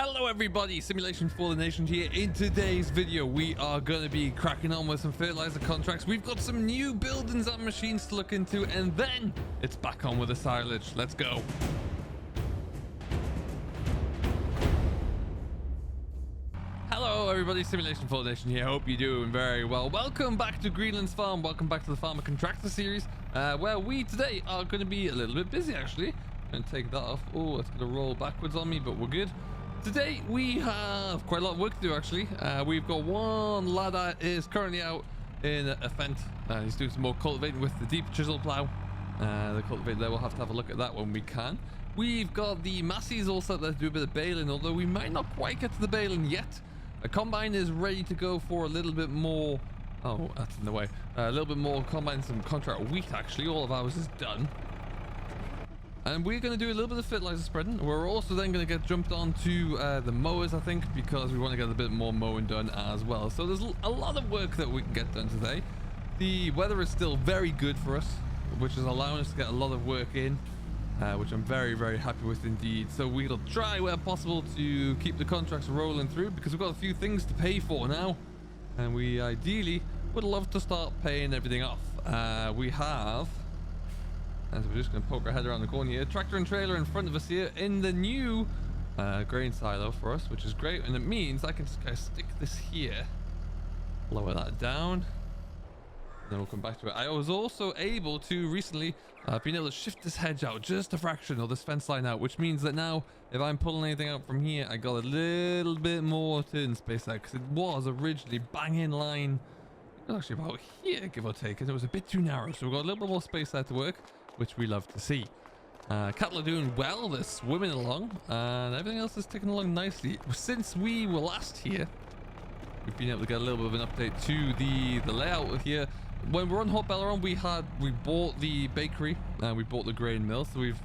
Hello everybody, Simulation for the Nation here. In today's video, we are going to be cracking on with some fertilizer contracts. We've got some new buildings and machines to look into, and then it's back on with the silage. Let's go. Hello everybody, Simulation for the Nation here. Hope you're doing very well. Welcome back to Greenlands Farm. Welcome back to the Farmer Contractor series, where we today are going to be a little bit busy actually. I'm going to take that off. Oh, it's going to roll backwards on me, but we're good. Today we have quite a lot of work to do actually. We've got one lad that is currently out in a fent. He's doing some more cultivating with the deep chisel plow. The cultivator there, we'll have to have a look at that when we can. We've got the massies all set there to do a bit of baling, although we might not quite get to the baling yet. A combine is ready to go for a little bit more. Oh, that's in the way. A little bit more combine, some contract wheat actually. All of ours is done. And we're going to do a little bit of fertilizer spreading. We're also then going to get jumped onto the mowers, I think, because we want to get a bit more mowing done as well. So there's a lot of work that we can get done today. The weather is still very good for us, which is allowing us to get a lot of work in, which I'm very, very happy with indeed. So we'll try where possible to keep the contracts rolling through, because we've got a few things to pay for now. And we ideally would love to start paying everything off. We have... And so we're just going to poke our head around the corner here. Tractor and trailer in front of us here in the new grain silo for us, which is great. And it means I can just kind of stick this here, lower that down, and then we'll come back to it. I was also able to recently been able to shift this hedge out just a fraction, or this fence line out, which means that now if I'm pulling anything out from here, I got a little bit more turn space there, because it was originally bang in line. It was actually about here, give or take, and it was a bit too narrow. So we've got a little bit more space there to work, which we love to see. Cattle are doing well, they're swimming along, and everything else is ticking along nicely. Since we were last here, we've been able to get a little bit of an update to the layout of here. When we're on Hot Belleron, we bought the bakery and we bought the grain mill, so we've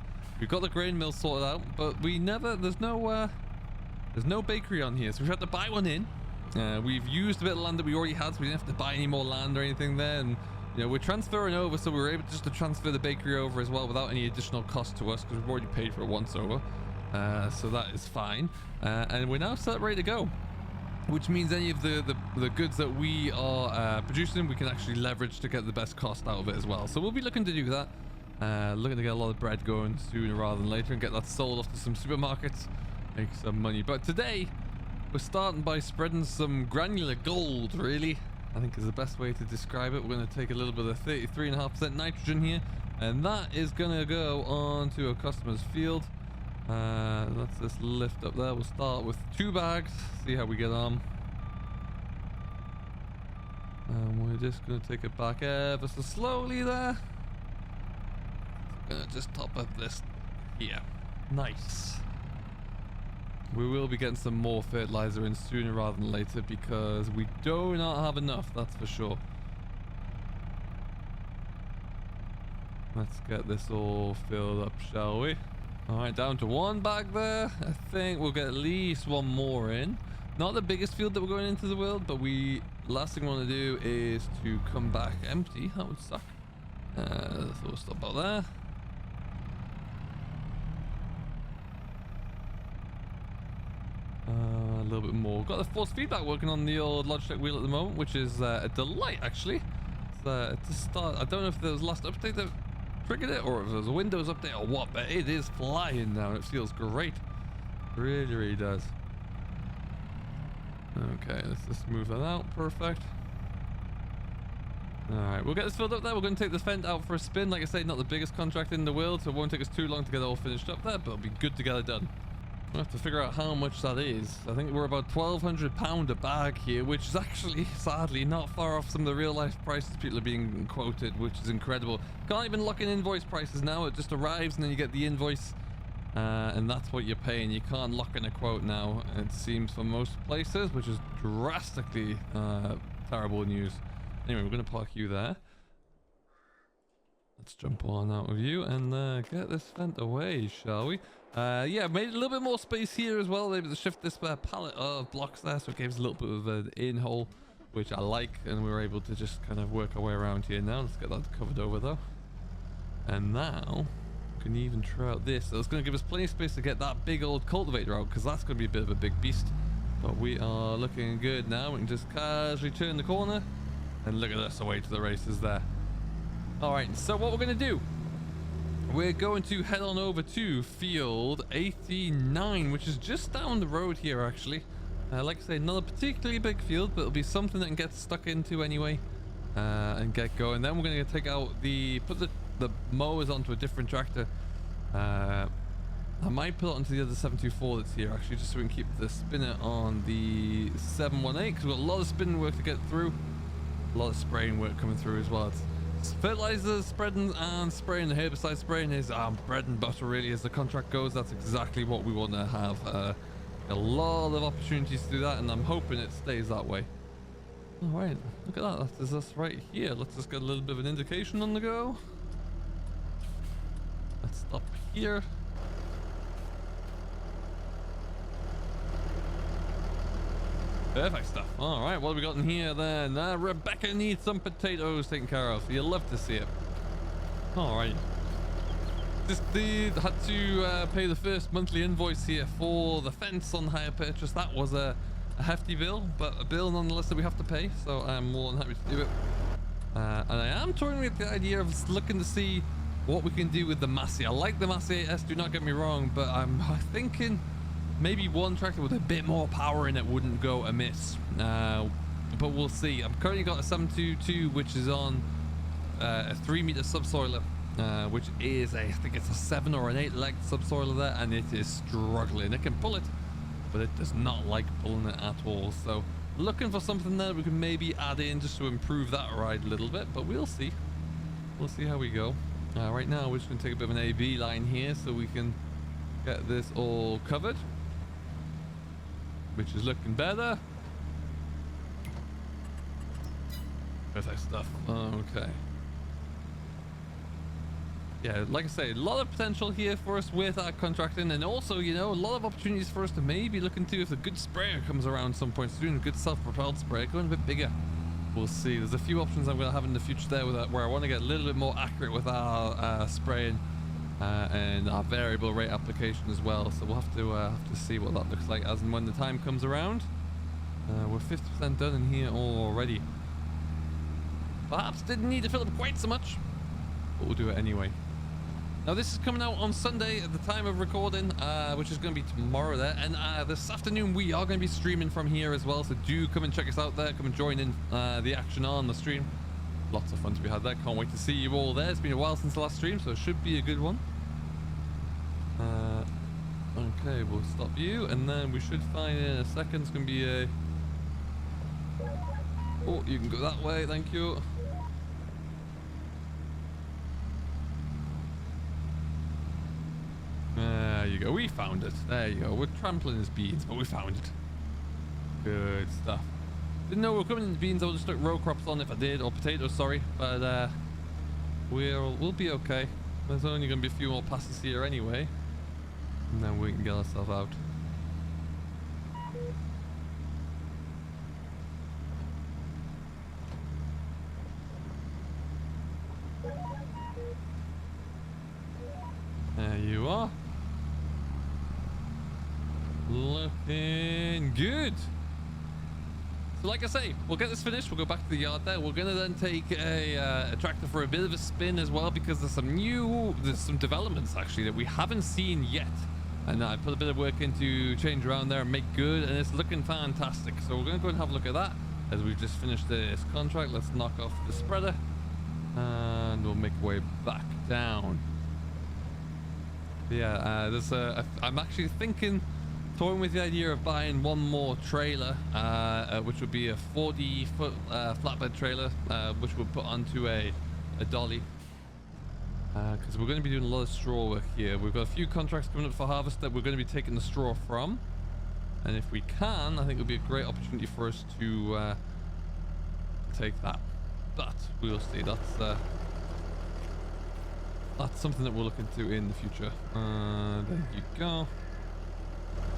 got the grain mill sorted out, but there's no bakery on here, so we've had to buy one in. We've used a bit of land that we already had, so we didn't have to buy any more land or anything there. And you know, we're transferring over, so we were able just to transfer the bakery over as well without any additional cost to us, because we've already paid for it once over. So that is fine. And we're now set ready to go, which means any of the goods that we are producing, we can actually leverage to get the best cost out of it as well. So we'll be looking to do that. Looking to get a lot of bread going sooner rather than later and get that sold off to some supermarkets, make some money. But today, we're starting by spreading some granular gold, really. I think is the best way to describe it. We're going to take a little bit of 33.5% nitrogen here, and that is going to go onto a customer's field. Let's just lift up there. We'll start with 2 bags, see how we get on. And we're just going to take it back ever so slowly there. Going to just top up this here. Nice. We will be getting some more fertilizer in sooner rather than later, because we do not have enough, that's for sure. Let's get this all filled up, shall we? Alright, down to 1 bag there. I think we'll get at least 1 more in. Not the biggest field that we're going into the world, but last thing we want to do is to come back empty. That would suck. So we'll stop out there. A little bit more. Got the force feedback working on the old Logitech wheel at the moment, which is a delight actually. To start, I don't know if there was the last update that triggered it, or if there was a Windows update or what, but it is flying now and it feels great. Really, really does. Okay, let's just move that out. Perfect. Alright, we'll get this filled up there. We're going to take this fent out for a spin. Like I say, not the biggest contract in the world, so it won't take us too long to get it all finished up there, but it'll be good to get it done. We'll have to figure out how much that is. I think we're about £1,200 a bag here, which is actually, sadly, not far off some of the real life prices people are being quoted, which is incredible. Can't even lock in invoice prices now. It just arrives and then you get the invoice, and that's what you're paying. You can't lock in a quote now, it seems, for most places, which is drastically terrible news. Anyway, we're going to park you there. Let's jump on out of you and get this fent away, shall we? Yeah, made a little bit more space here as well. Able to shift this pallet of blocks there, so it gives a little bit of an in-hole, which I like, and we were able to just kind of work our way around here now. Let's get that covered over though. And now can even try out this. So it's going to give us plenty of space to get that big old cultivator out, because that's going to be a bit of a big beast. But we are looking good now. We can just casually turn the corner and look at us away to the races there. All right, so what we're going to do, we're going to head on over to field 89, which is just down the road here actually. Like I say, not a particularly big field, but it'll be something that can get stuck into anyway and get going. Then we're going to take out put the mowers onto a different tractor. I might put it onto the other 724 that's here actually, just so we can keep the spinner on the 718, because we've got a lot of spinning work to get through, a lot of spraying work coming through as well. It's fertilizer spreading and spraying, the herbicide spraying is bread and butter really as the contract goes. That's exactly what we want to have. A lot of opportunities to do that, and I'm hoping it stays that way. All right, look at that. That is us right here. Let's just get a little bit of an indication on the go. Let's stop here. Perfect stuff. All right, what have we got in here then? Rebecca needs some potatoes taken care of. You'll love to see it. All right. Just had to pay the first monthly invoice here for the fence on hire purchase. That was a hefty bill, but a bill nonetheless that we have to pay. So I'm more than happy to do it. And I am toying with the idea of looking to see what we can do with the Massey. I like the Massey AS, do not get me wrong, but I'm thinking maybe one tractor with a bit more power in it wouldn't go amiss. But we'll see. I've currently got a 722, which is on a 3-meter subsoiler, which is I think it's a 7 or an 8-leg subsoiler there, and it is struggling. It can pull it, but it does not like pulling it at all. So looking for something there we can maybe add in just to improve that ride a little bit, but we'll see. We'll see how we go. Right now we're just going to take a bit of an AB line here so we can get this all covered, which is looking better. Perfect stuff. Okay. Yeah, like I say, a lot of potential here for us with our contracting, and also, you know, a lot of opportunities for us to maybe look into if a good sprayer comes around some point soon, a good self-propelled sprayer, going a bit bigger. We'll see. There's a few options I'm going to have in the future there with that, where I want to get a little bit more accurate with our spraying and our variable rate application as well. So we'll have to see what that looks like as and when the time comes around. We're 50% done in here already. Perhaps didn't need to fill up quite so much, but we'll do it anyway. Now this is coming out on Sunday at the time of recording, which is going to be tomorrow there, and this afternoon we are going to be streaming from here as well, so do come and check us out there, come and join in the action on the stream. Lots of fun to be had there. Can't wait to see you all there. It's been a while since the last stream, so it should be a good one. Okay, we'll stop you, and then we should find in a second it's going to be a... Oh, you can go that way, thank you. There you go, we found it. There you go, we're trampling his beans, but we found it. Good stuff. Didn't know we were coming into beans. I would have stuck row crops on if I did, or potatoes, sorry. But we'll be okay. There's only going to be a few more passes here anyway, and then we can get ourselves out. There you are. Looking good. So like I say, we'll get this finished, we'll go back to the yard there. We're gonna then take a tractor for a bit of a spin as well, because there's some developments actually that we haven't seen yet, and I put a bit of work into change around there and make good, and it's looking fantastic. So we're gonna go and have a look at that as we've just finished this contract. Let's knock off the spreader and we'll make our way back down. Yeah, I'm actually toying with the idea of buying one more trailer, which would be a 40-foot flatbed trailer, which we'll put onto a dolly, because we're going to be doing a lot of straw work here. We've got a few contracts coming up for harvest that we're going to be taking the straw from, and if we can, I think it'll be a great opportunity for us to take that. But we'll see. That's something that we'll look into in the future. There you go.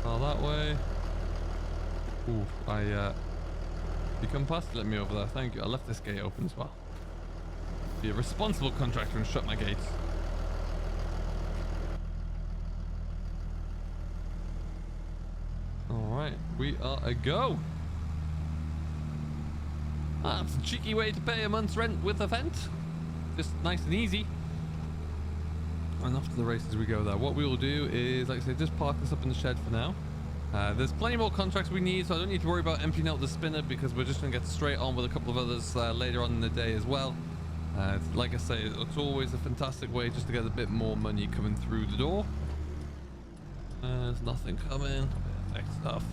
Oh, that way. Ooh, you come past, let me over there. Thank you. I left this gate open as well. Be a responsible contractor and shut my gates. We are a go. Ah, that's a cheeky way to pay a month's rent with a Fent. Just nice and easy. And off to the races we go there. What we will do is, like I said, just park this up in the shed for now. There's plenty more contracts we need, so I don't need to worry about emptying out the spinner because we're just going to get straight on with a couple of others later on in the day as well. Like I say, it's always a fantastic way just to get a bit more money coming through the door. There's nothing coming. Perfect stuff.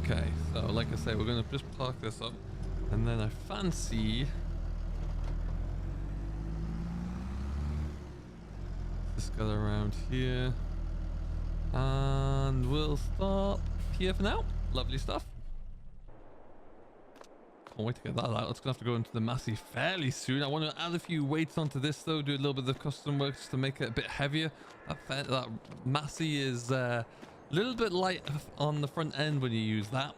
Okay, so like I say, we're going to just park this up, and then I fancy just go around here, and we'll start here for now. Lovely stuff. Can't wait to get that out. It's going to have to go into the Massey fairly soon. I want to add a few weights onto this though, do a little bit of custom work just to make it a bit heavier. That Massey is little bit light on the front end when you use that.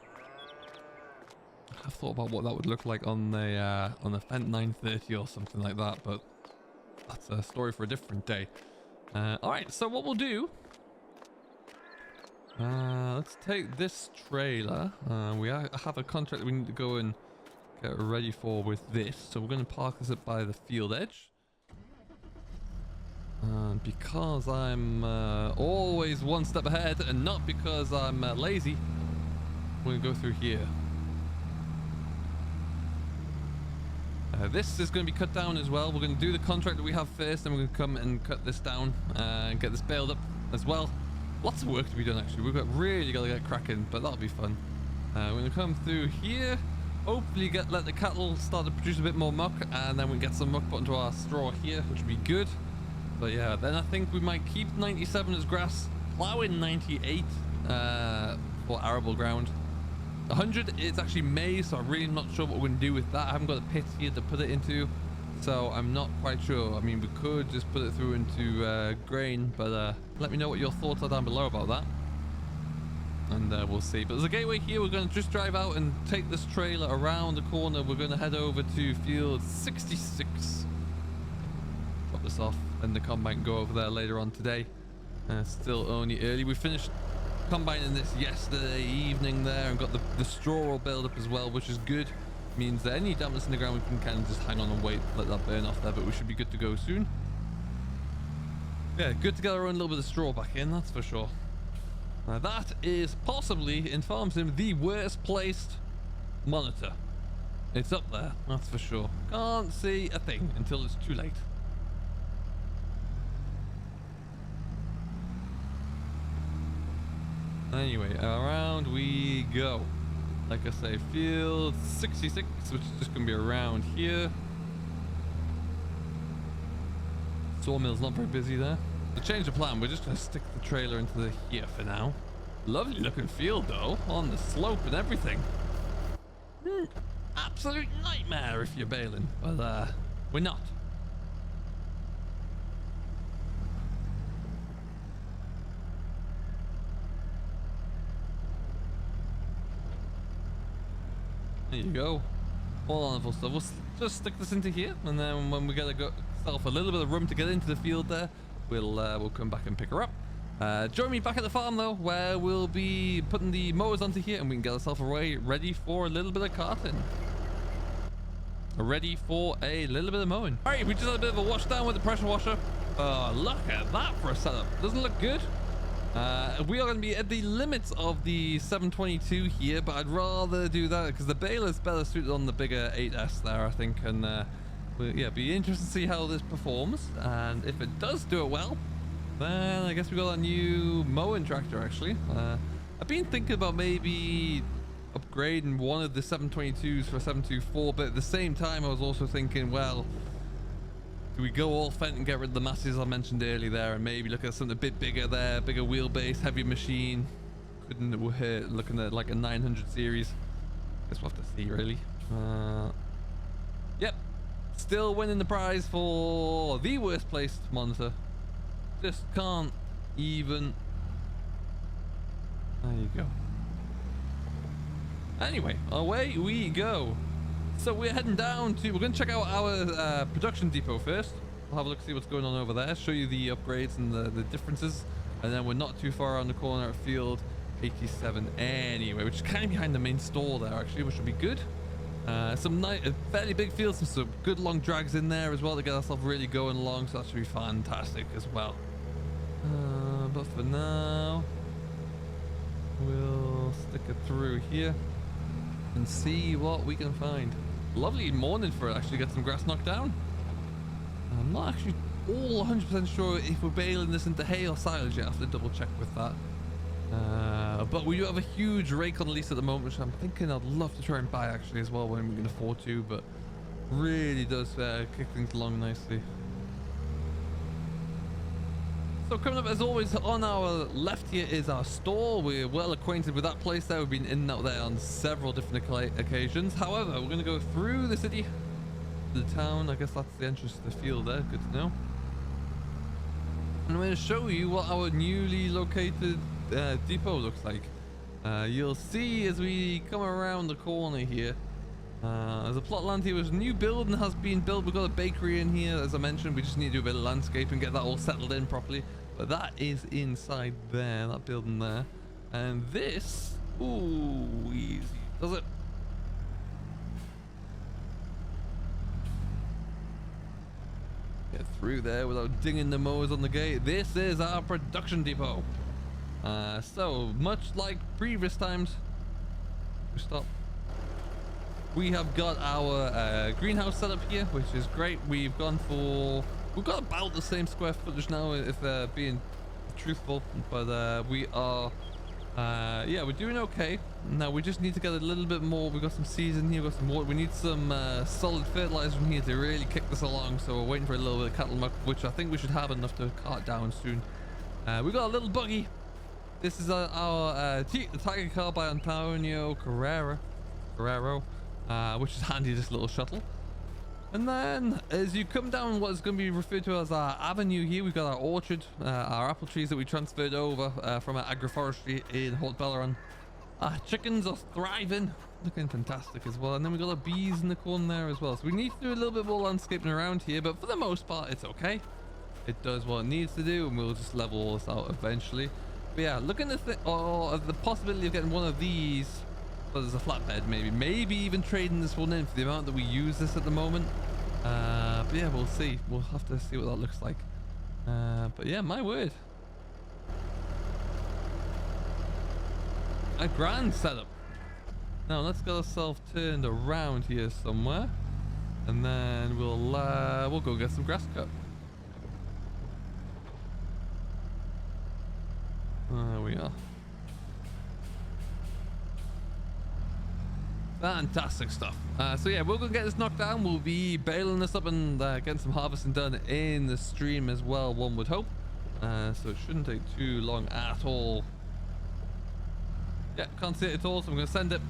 I've thought about what that would look like on the Fent 930 or something like that, but that's a story for a different day. Alright, so what we'll do, let's take this trailer. We have a contract that we need to go and get ready for with this, so we're going to park this up by the field edge. And because I'm always one step ahead and not because I'm lazy, we're going to go through here. This is going to be cut down as well. We're going to do the contract that we have first, and we're going to come and cut this down and get this baled up as well. Lots of work to be done actually. We've really got to get cracking, but that'll be fun. We're going to come through here, hopefully let the cattle start to produce a bit more muck, and then we can get some muck put into our straw here, which would be good. But yeah, then I think we might keep 97 as grass, plow in 98 for arable ground. 100 is actually maize, so I'm really not sure what we're going to do with that. I haven't got a pit here to put it into, so I'm not quite sure. I mean, we could just put it through into grain, but let me know what your thoughts are down below about that, and we'll see. But there's a gateway here. We're going to just drive out and take this trailer around the corner. We're going to head over to field 66. Drop this off, and the combine can go over there later on today. Still only early. We finished combining this yesterday evening there and got the straw all built up as well, which is good. Means that any dampness in the ground we can kind of just hang on and wait, let that burn off there, but we should be good to go soon. Yeah, good to get our own little bit of straw back in, that's for sure. Now that is possibly, in Farm Sim, the worst placed monitor. It's up there, that's for sure. Can't see a thing until it's too late. Anyway, around we go. Like I say, field 66, which is just going to be around here. Sawmill's not very busy there. To change the plan, we're just going to stick the trailer into the here for now. Lovely looking field though, on the slope and everything. Absolute nightmare if you're bailing, but we're not. There you go. All wonderful stuff. We'll just stick this into here, and then when we get ourselves a little bit of room to get into the field there, we'll come back and pick her up. Join me back at the farm though, where we'll be putting the mowers onto here, and we can get ourselves away ready for a little bit of carting. Ready for a little bit of mowing. All right, we just had a bit of a wash down with the pressure washer. Oh, look at that for a setup. Doesn't look good. We are going to be at the limits of the 722 here, but I'd rather do that because the baler's better suited on the bigger 8S there, I think, and yeah, be interested to see how this performs, and if it does do it well, then I guess we got a new mowing tractor actually. I've been thinking about maybe upgrading one of the 722s for a 724, but at the same time I was also thinking, well, do we go all Fent and get rid of the masses I mentioned earlier there, and maybe look at something a bit bigger there, bigger wheelbase, heavy machine? Couldn't hurt looking at like a 900 series. Guess we'll have to see really. Yep, still winning the prize for the worst placed monitor. Just can't even. There you go. Anyway, away we go. So we're heading down to, we're going to check out our production depot first. We'll have a look, see what's going on over there, show you the upgrades and the differences. And then we're not too far around the corner at field 87 anyway, which is kind of behind the main store there actually, which will be good. Some nice, fairly big fields, some good long drags in there as well to get ourselves really going along, so that should be fantastic as well. But for now, we'll stick it through here and see what we can find. Lovely morning for it, actually, get some grass knocked down. I'm not actually all 100% sure if we're baling this into hay or silage yet. I have to double check with that. But we do have a huge rake on lease at the moment, which I'm thinking I'd love to try and buy actually as well when we can afford to, but really does kick things along nicely. So coming up as always on our left here is our store. We're well acquainted with that place there. We've been in and out there on several different occasions. However, we're going to go through the city, the town. I guess that's the entrance to the field there. Good to know. And I'm going to show you what our newly located depot looks like. You'll see as we come around the corner here, there's a plot land here with a new building has been built. We've got a bakery in here, as I mentioned. We just need to do a bit of landscaping, get that all settled in properly. But that is inside there, that building there. And this, ooh, easy, does it? Get through there without dinging the mowers on the gate. This is our production depot. So much like previous times, we have got our greenhouse set up here, which is great. We've got about the same square footage now, if being truthful, but we are yeah, we're doing okay. Now we just need to get a little bit more. We've got some seeds in here, we've got some water. We need some solid fertilizer in here to really kick this along, so we're waiting for a little bit of cattle muck, which I think we should have enough to cart down soon. We've got a little buggy. This is our Tiger car by Antonio Carrero, which is handy, this little shuttle. And then as you come down what is going to be referred to as our avenue here, we've got our orchard, our apple trees that we transferred over from our agroforestry in Hort Belleron. Our chickens are thriving, looking fantastic as well. And then we've got our bees in the corner there as well. So we need to do a little bit more landscaping around here, but for the most part it's okay. It does what it needs to do, and we'll just level all this out eventually. But yeah, looking at the possibility of getting one of these, well, there's a flatbed maybe even trading this one in for the amount that we use this at the moment. But yeah, we'll see. We'll have to see what that looks like. But yeah, my word. A grand setup. Now let's get ourselves turned around here somewhere, and then we'll go get some grass cut. There we are. Fantastic stuff. So yeah, we're gonna get this knocked down. We'll be baling this up and getting some harvesting done in the stream as well, one would hope. So it shouldn't take too long at all. Yeah, can't see it at all, so I'm gonna send it.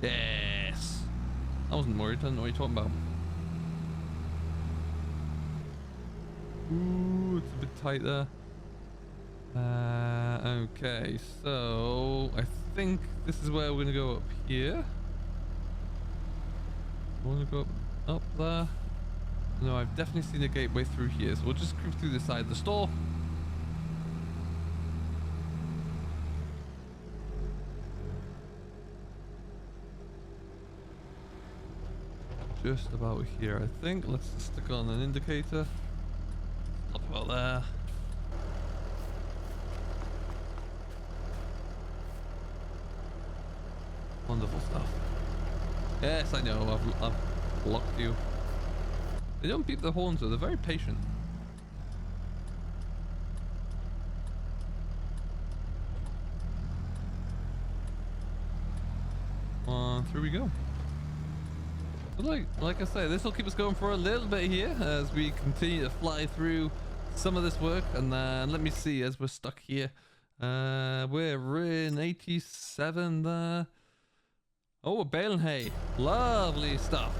Yes. I wasn't worried. I don't know what you're talking about. Ooh, it's a bit tight there. Okay, so I think this is where we're gonna go up here. I want to go up there. No, I've definitely seen a gateway through here, so we'll just creep through the side of the store. Just about here, I think. Let's just stick on an indicator. Up about there. Wonderful stuff. Yes, I know. I've blocked you. They don't beep their horns though. They're very patient. Through we go. But like I say, this will keep us going for a little bit here as we continue to fly through some of this work. And then let me see, as we're stuck here, we're in 87 there. Oh, we're baling hay. Lovely stuff.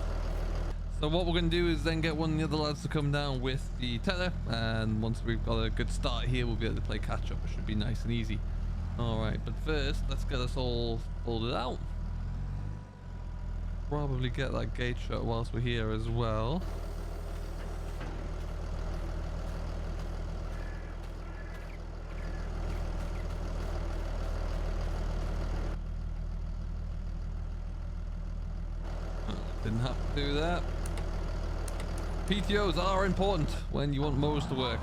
So what we're going to do is then get one of the other lads to come down with the tether, and once we've got a good start here, we'll be able to play catch up. It should be nice and easy. Alright, but first, let's get us all folded out. probably get that gate shut whilst we're here as well. Didn't have to do that. PTOs are important when you want mowers to work.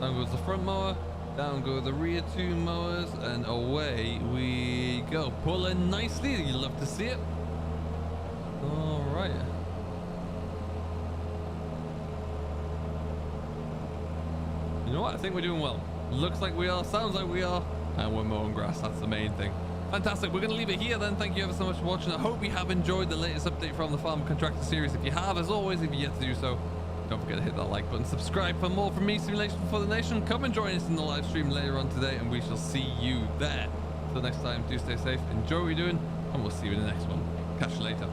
Down goes the front mower, down go the rear two mowers, and away we go. Pulling nicely, you love to see it. All right. You know what? I think we're doing well. Looks like we are, sounds like we are, and we're mowing grass. That's the main thing. Fantastic. We're going to leave it here then. Thank you ever so much for watching. I hope you have enjoyed the latest update from the Farming Contractor series. If you have, as always, if you're yet to do so, don't forget to hit that like button. Subscribe for more from me, Simulation for the Nation. Come and join us in the live stream later on today, and we shall see you there. Till next time, do stay safe, enjoy what you're doing, and we'll see you in the next one. Catch you later.